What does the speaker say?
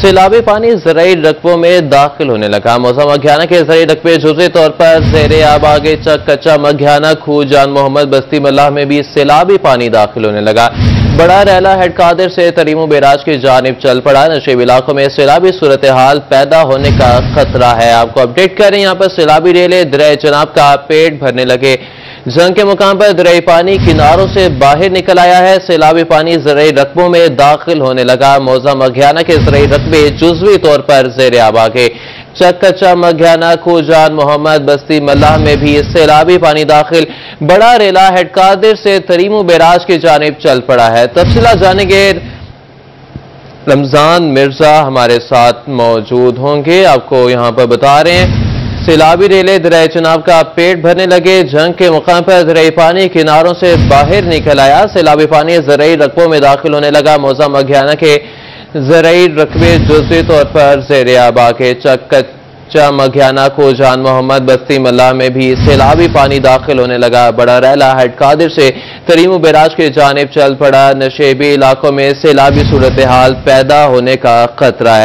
सैलाबी पानी ज़राई रकबों में दाखिल होने लगा। मौजा मघियाना के ज़राई रकबे जुज़ी तौर पर ज़ेरे आब आगे चक, कच्चा मघियाना, खूह, जान मोहम्मद, बस्ती मल्लाह में भी सैलाबी पानी दाखिल होने लगा। बड़ा रैला हेड कादिर से तरीमू बैराज की जानिब चल पड़ा। नशेब इलाकों में सैलाबी सूरत हाल पैदा होने का खतरा है। आपको अपडेट करें, यहाँ पर सैलाबी रेले दरिया चनाब का पेट भरने लगे। जंग के मुकाम पर दरियाई पानी किनारों से बाहर निकल आया है। सैलाबी पानी ज़राई रकबों में दाखिल होने लगा। मौजा मघियाना के ज़राई रकबे जुज़वी तौर पर ज़ेरे आब आ गए। चक, कच्चा मघियाना, खूह, जान मोहम्मद, बस्ती मल्लाह में भी सैलाबी पानी दाखिल। बड़ा रेला हेड कादिर से तरीमू बैराज की जानिब चल पड़ा है। तफसीलात जानेंगे, रमजान मिर्जा हमारे साथ मौजूद होंगे। आपको यहां पर बता रहे हैं, सैलाबी रेले दरिया चनाब का पेट भरने लगे। जंग के मुकाम पर दरियाई पानी किनारों से बाहर निकल आया। सैलाबी पानी ज़राई रकबों में दाखिल होने लगा। मौजा मघियाना के ज़राई रकबे जुज़वी तौर पर ज़ेरे आब आ गए। चक, कच्चा मघियाना, खूह, जान मोहम्मद, बस्ती मल्लाह में भी सैलाबी पानी दाखिल होने लगा। बड़ा रैला हेड कादिर से तरीमू बैराज की जानिब चल पड़ा। नशेबी इलाकों में सैलाबी सूरत हाल पैदा होने का खतरा है।